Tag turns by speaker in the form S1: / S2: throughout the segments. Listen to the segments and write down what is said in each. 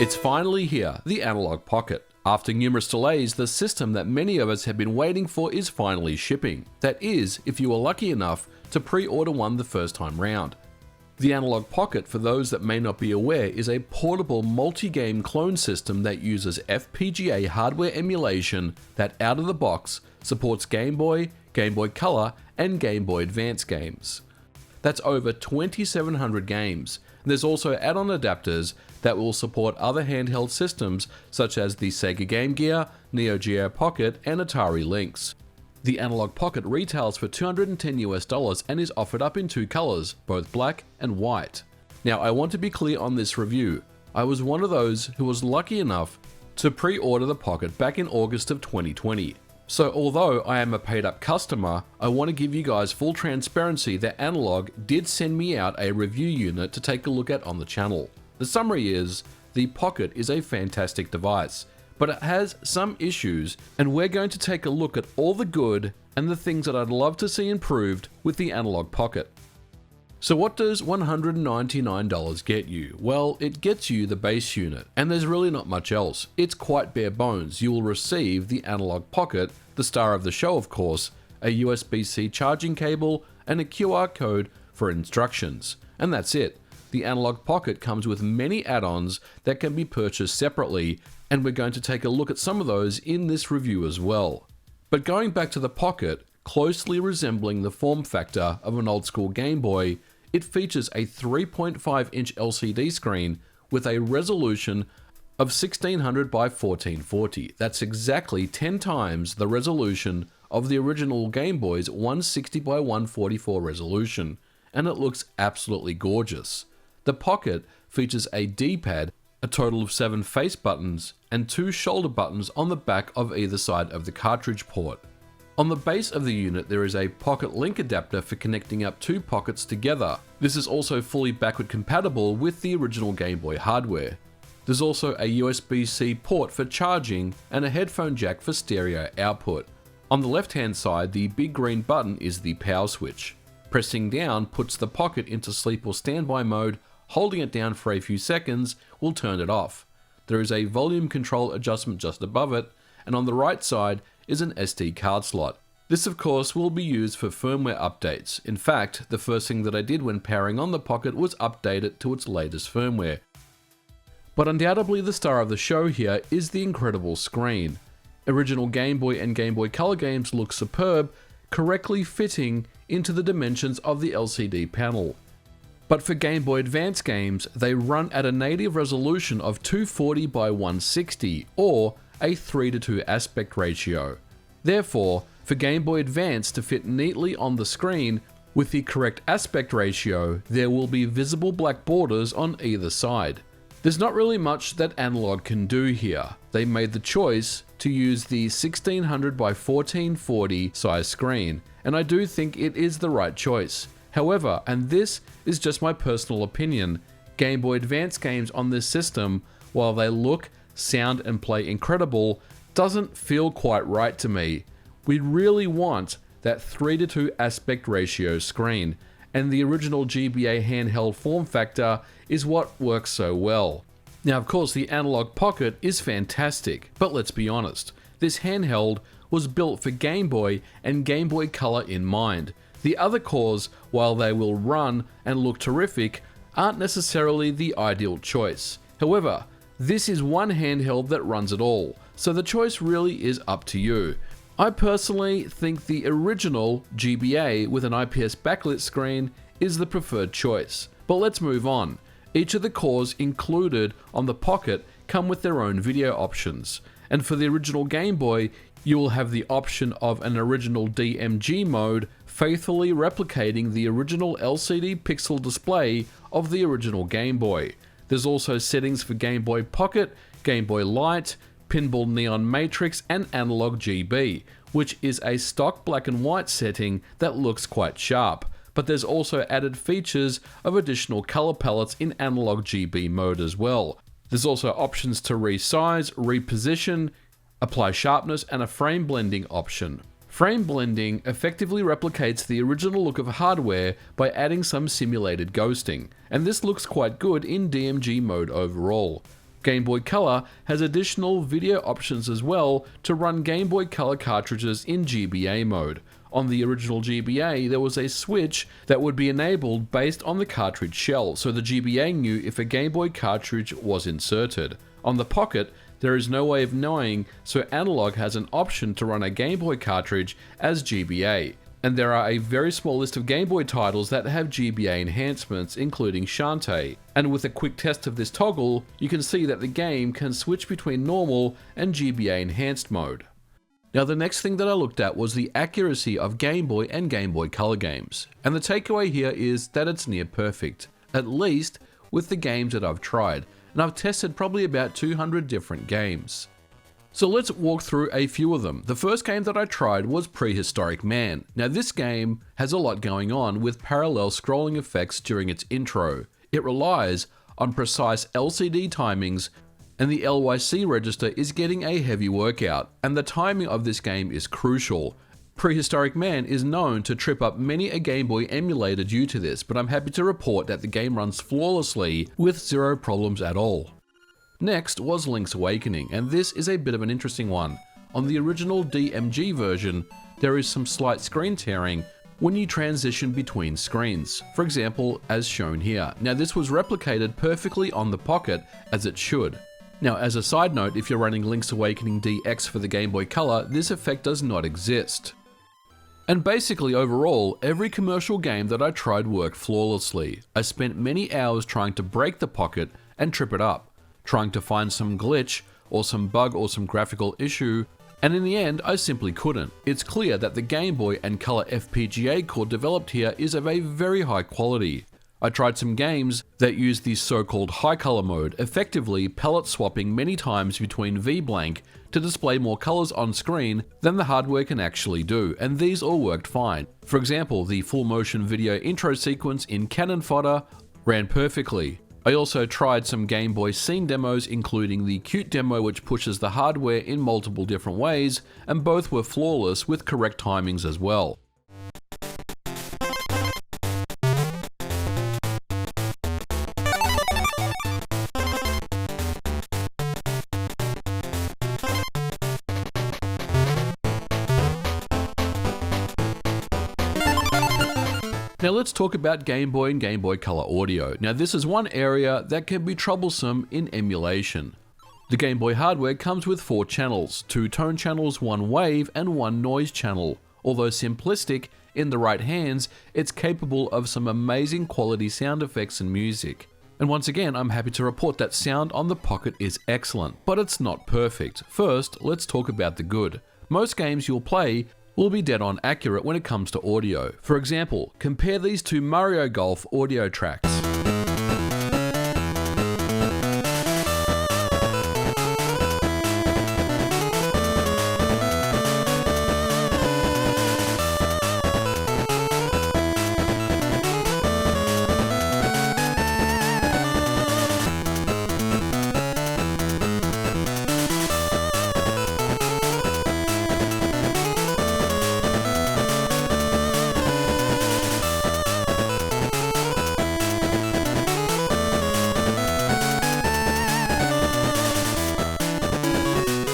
S1: It's finally here, the Analogue Pocket. After numerous delays, the system that many of us have been waiting for is finally shipping. That is, if you were lucky enough to pre-order one the first time round. The Analogue Pocket, for those that may not be aware, is a portable multi-game clone system that uses FPGA hardware emulation that out of the box supports Game Boy, Game Boy Color, and Game Boy Advance games. That's over 2,700 games. There's also add-on adapters that will support other handheld systems such as the Sega Game Gear, Neo Geo Pocket, and Atari Lynx. The Analogue Pocket retails for $210 and is offered up in two colors, both black and white. Now, I want to be clear on this review. I was one of those who was lucky enough to pre-order the Pocket back in August of 2020. So although I am a paid up customer, I want to give you guys full transparency that Analogue did send me out a review unit to take a look at on the channel. The summary is, the Pocket is a fantastic device, but it has some issues, and we're going to take a look at all the good and the things that I'd love to see improved with the Analogue Pocket. So what does $199 get you? Well, it gets you the base unit, and there's really not much else. It's quite bare bones. You will receive the Analogue Pocket, the star of the show of course, a USB-C charging cable, and a QR code for instructions. And that's it. The Analogue Pocket comes with many add-ons that can be purchased separately, and we're going to take a look at some of those in this review as well. But going back to the Pocket, closely resembling the form factor of an old school Game Boy, it features a 3.5-inch LCD screen with a resolution of 1600 by 1440. That's exactly 10 times the resolution of the original Game Boy's 160 by 144 resolution, and it looks absolutely gorgeous. The Pocket features a D-pad, a total of 7 face buttons, and 2 shoulder buttons on the back of either side of the cartridge port. On the base of the unit, there is a Pocket Link adapter for connecting up two Pockets together. This is also fully backward compatible with the original Game Boy hardware. There's also a USB-C port for charging and a headphone jack for stereo output. On the left-hand side, the big green button is the power switch. Pressing down puts the Pocket into sleep or standby mode. Holding it down for a few seconds will turn it off. There is a volume control adjustment just above it, and on the right side is an SD card slot. This of course will be used for firmware updates. In fact, the first thing that I did when powering on the Pocket was update it to its latest firmware. But undoubtedly the star of the show here is the incredible screen. Original Game Boy and Game Boy Color games look superb, correctly fitting into the dimensions of the LCD panel. But for Game Boy Advance games, they run at a native resolution of 240 by 160 or a 3:2 aspect ratio. Therefore, for Game Boy Advance to fit neatly on the screen with the correct aspect ratio, there will be visible black borders on either side. There's not really much that Analogue can do here. They made the choice to use the 1600 by 1440 size screen, and I do think it is the right choice. However, and this is just my personal opinion, Game Boy Advance games on this system, while they look, sound and play incredible, doesn't feel quite right to me. We really want that 3:2 aspect ratio screen, and the original GBA handheld form factor is what works so well. Now of course the Analogue Pocket is fantastic, but let's be honest, this handheld was built for Game Boy and Game Boy Color in mind. The other cores, while they will run and look terrific, aren't necessarily the ideal choice. However, this is one handheld that runs it all, so the choice really is up to you. I personally think the original GBA with an IPS backlit screen is the preferred choice. But let's move on. Each of the cores included on the Pocket come with their own video options, and for the original Game Boy, you will have the option of an original DMG mode, faithfully replicating the original LCD pixel display of the original Game Boy. There's also settings for Game Boy Pocket, Game Boy Light, Pinball Neon Matrix, and Analog GB, which is a stock black and white setting that looks quite sharp. But there's also added features of additional color palettes in Analog GB mode as well. There's also options to resize, reposition, apply sharpness, and a frame blending option. Frame blending effectively replicates the original look of hardware by adding some simulated ghosting, and this looks quite good in DMG mode overall. Game Boy Color has additional video options as well to run Game Boy Color cartridges in GBA mode. On the original GBA, there was a switch that would be enabled based on the cartridge shell, so the GBA knew if a Game Boy cartridge was inserted. On the Pocket, there is no way of knowing, so Analogue has an option to run a Game Boy cartridge as GBA. And there are a very small list of Game Boy titles that have GBA enhancements, including Shantae. And with a quick test of this toggle, you can see that the game can switch between normal and GBA enhanced mode. Now the next thing that I looked at was the accuracy of Game Boy and Game Boy Color games. And the takeaway here is that it's near perfect, at least with the games that I've tried. And I've tested probably about 200 different games. So let's walk through a few of them. The first game that I tried was Prehistoric Man. Now this game has a lot going on with parallel scrolling effects during its intro. It relies on precise LCD timings, and the LYC register is getting a heavy workout, and the timing of this game is crucial. Prehistoric Man is known to trip up many a Game Boy emulator due to this, but I'm happy to report that the game runs flawlessly with zero problems at all. Next was Link's Awakening, and this is a bit of an interesting one. On the original DMG version, there is some slight screen tearing when you transition between screens, for example as shown here. Now this was replicated perfectly on the Pocket, as it should. Now as a side note, if you're running Link's Awakening DX for the Game Boy Color, this effect does not exist. And basically overall, every commercial game that I tried worked flawlessly. I spent many hours trying to break the Pocket and trip it up, trying to find some glitch or some bug or some graphical issue, and in the end I simply couldn't. It's clear that the Game Boy and Color FPGA core developed here is of a very high quality. I tried some games that use the so-called high color mode, effectively palette swapping many times between V-blank to display more colors on screen than the hardware can actually do, and these all worked fine. For example, the full motion video intro sequence in Cannon Fodder ran perfectly. I also tried some Game Boy scene demos, including the Cute demo which pushes the hardware in multiple different ways, and both were flawless with correct timings as well. Now let's talk about Game Boy and Game Boy Color audio. Now this is one area that can be troublesome in emulation. The Game Boy hardware comes with 4 channels, 2 tone channels, 1 wave and 1 noise channel. Although simplistic, in the right hands, it's capable of some amazing quality sound effects and music. And once again, I'm happy to report that sound on the Pocket is excellent, but it's not perfect. First, let's talk about the good. Most games you'll play will be dead on accurate when it comes to audio. For example, compare these two Mario Golf audio tracks.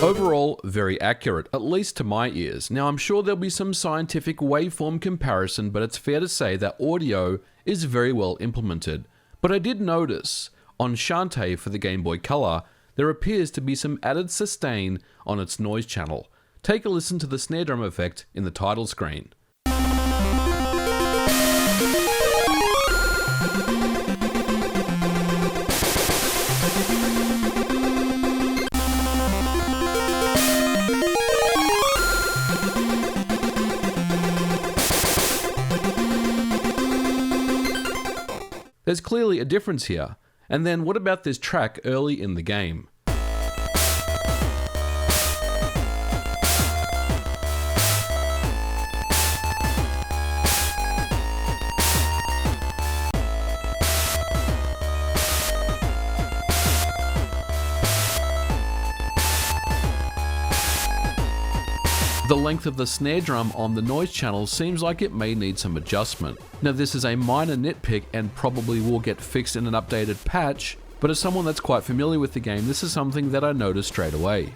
S1: Overall, very accurate, at least to my ears. Now I'm sure there'll be some scientific waveform comparison, but it's fair to say that audio is very well implemented. But I did notice, on Shantae for the Game Boy Color, there appears to be some added sustain on its noise channel. Take a listen to the snare drum effect in the title screen. There's clearly a difference here. And then what about this track early in the game? The length of the snare drum on the noise channel seems like it may need some adjustment. Now this is a minor nitpick and probably will get fixed in an updated patch, but as someone that's quite familiar with the game, this is something that I noticed straight away.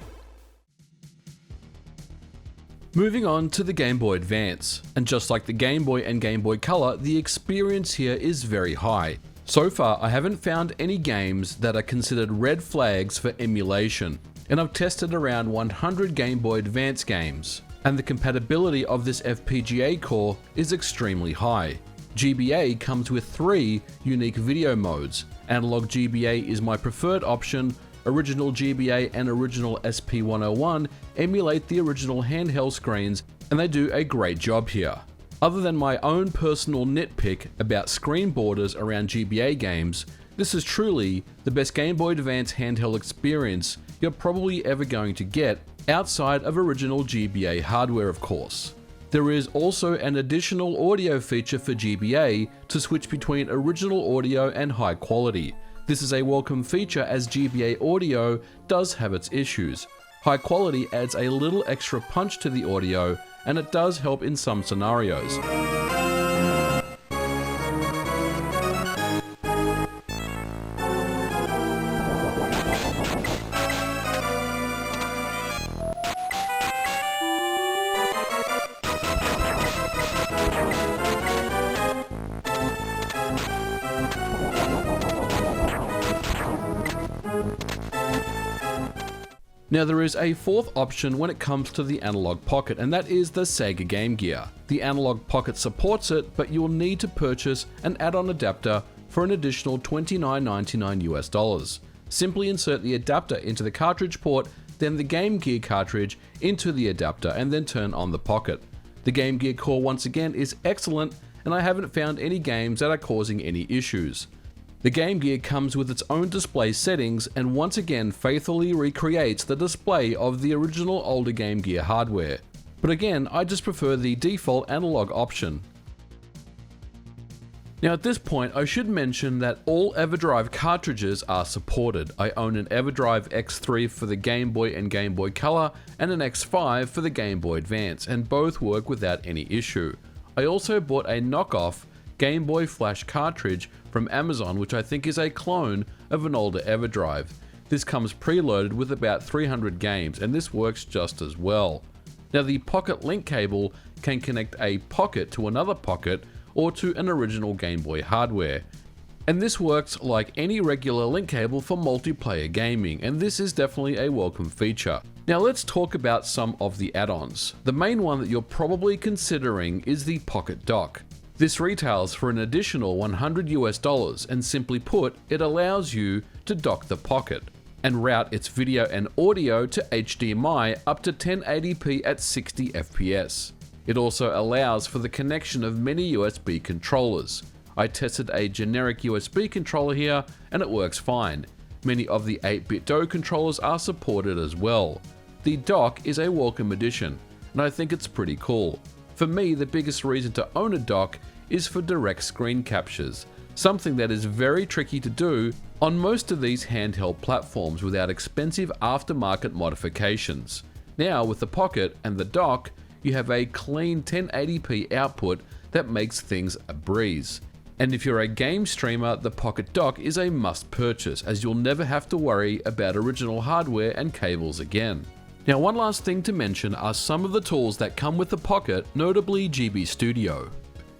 S1: Moving on to the Game Boy Advance, and just like the Game Boy and Game Boy Color, the experience here is very high. So far, I haven't found any games that are considered red flags for emulation, and I've tested around 100 Game Boy Advance games, and the compatibility of this FPGA core is extremely high. GBA comes with 3 unique video modes. Analog GBA is my preferred option. Original GBA and Original SP101 emulate the original handheld screens, and they do a great job here. Other than my own personal nitpick about screen borders around GBA games, this is truly the best Game Boy Advance handheld experience you're probably ever going to get, outside of original GBA hardware of course. There is also an additional audio feature for GBA to switch between original audio and high quality. This is a welcome feature as GBA audio does have its issues. High quality adds a little extra punch to the audio, and it does help in some scenarios. Now there is a fourth option when it comes to the Analogue Pocket, and that is the Sega Game Gear. The Analogue Pocket supports it, but you'll need to purchase an add-on adapter for an additional $29.99 US. Simply insert the adapter into the cartridge port, then the Game Gear cartridge into the adapter, and then turn on the Pocket. The Game Gear core once again is excellent, and I haven't found any games that are causing any issues. The Game Gear comes with its own display settings and once again faithfully recreates the display of the original older Game Gear hardware. But again, I just prefer the default analog option. Now at this point, I should mention that all EverDrive cartridges are supported. I own an EverDrive X3 for the Game Boy and Game Boy Color and an X5 for the Game Boy Advance, and both work without any issue. I also bought a knockoff Game Boy Flash cartridge from Amazon, which I think is a clone of an older EverDrive. This comes preloaded with about 300 games, and this works just as well. Now the Pocket link cable can connect a Pocket to another Pocket or to an original Game Boy hardware. And this works like any regular link cable for multiplayer gaming, and this is definitely a welcome feature. Now let's talk about some of the add-ons. The main one that you're probably considering is the Pocket Dock. This retails for an additional $100 US, and simply put, it allows you to dock the Pocket and route its video and audio to HDMI up to 1080p at 60 FPS. It also allows for the connection of many USB controllers. I tested a generic USB controller here and it works fine. Many of the 8-bit DOE controllers are supported as well. The dock is a welcome addition, and I think it's pretty cool. For me, the biggest reason to own a dock is for direct screen captures, something that is very tricky to do on most of these handheld platforms without expensive aftermarket modifications. Now with the Pocket and the dock, you have a clean 1080p output that makes things a breeze. And if you're a game streamer, the Pocket Dock is a must purchase, as you'll never have to worry about original hardware and cables again. Now one last thing to mention are some of the tools that come with the Pocket, notably GB Studio.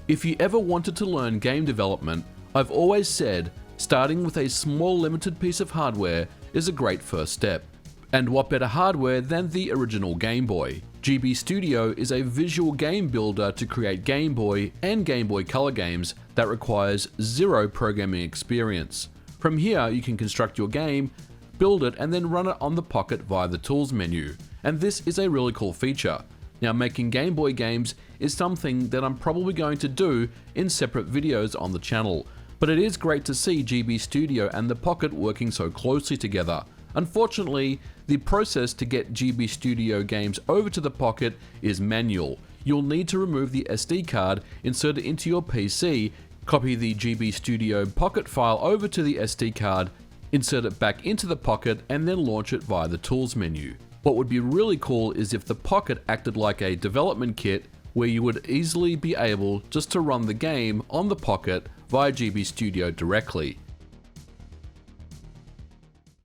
S1: If you ever wanted to learn game development, I've always said starting with a small limited piece of hardware is a great first step. And what better hardware than the original Game Boy? GB Studio is a visual game builder to create Game Boy and Game Boy Color games that requires zero programming experience. From here, you can construct your game, build it, and then run it on the Pocket via the Tools menu. And this is a really cool feature. Now, making Game Boy games is something that I'm probably going to do in separate videos on the channel, but it is great to see GB Studio and the Pocket working so closely together. Unfortunately, the process to get GB Studio games over to the Pocket is manual. You'll need to remove the SD card, insert it into your PC, copy the GB Studio Pocket file over to the SD card, insert it back into the Pocket, and then launch it via the Tools menu. What would be really cool is if the Pocket acted like a development kit where you would easily be able just to run the game on the Pocket via GB Studio directly.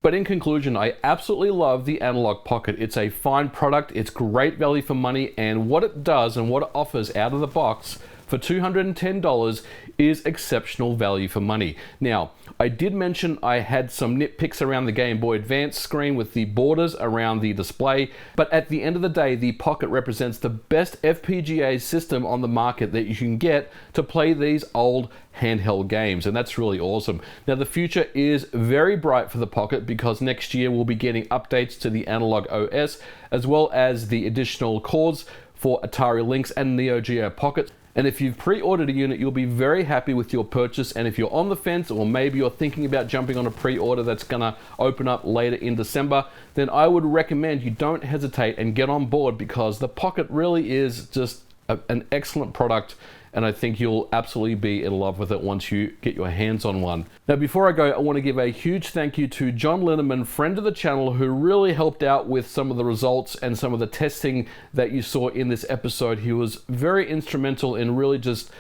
S1: But in conclusion, I absolutely love the Analogue Pocket. It's a fine product, it's great value for money, and what it does and what it offers out of the box for $210 is exceptional value for money. Now, I did mention I had some nitpicks around the Game Boy Advance screen with the borders around the display, but at the end of the day, the Pocket represents the best FPGA system on the market that you can get to play these old handheld games, and that's really awesome. Now, the future is very bright for the Pocket because next year we'll be getting updates to the Analogue OS, as well as the additional cores for Atari Lynx and Neo Geo Pocket. And if you've pre-ordered a unit, you'll be very happy with your purchase. And if you're on the fence, or maybe you're thinking about jumping on a pre-order that's gonna open up later in December, then I would recommend you don't hesitate and get on board, because the Pocket really is just an excellent product, and I think you'll absolutely be in love with it once you get your hands on one. Now, before I go, I want to give a huge thank you to John Linneman, friend of the channel, who really helped out with some of the results and some of the testing that you saw in this episode. He was very instrumental in really just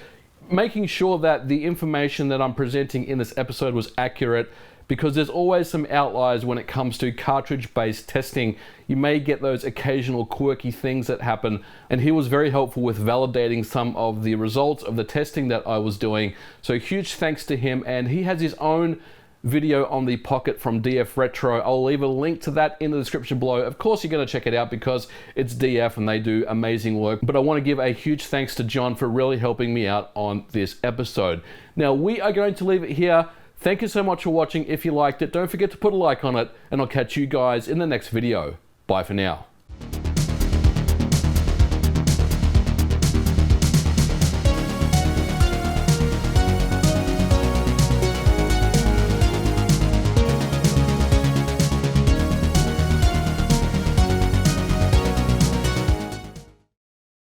S1: making sure that the information that I'm presenting in this episode was accurate, because there's always some outliers when it comes to cartridge-based testing. You may get those occasional quirky things that happen, and he was very helpful with validating some of the results of the testing that I was doing. So huge thanks to him, and he has his own video on the Pocket from DF Retro. I'll leave a link to that in the description below. Of course, you're going to check it out because it's DF and they do amazing work. But I want to give a huge thanks to John for really helping me out on this episode. Now, we are going to leave it here. Thank you so much for watching. If you liked it, don't forget to put a like on it, and I'll catch you guys in the next video. Bye for now.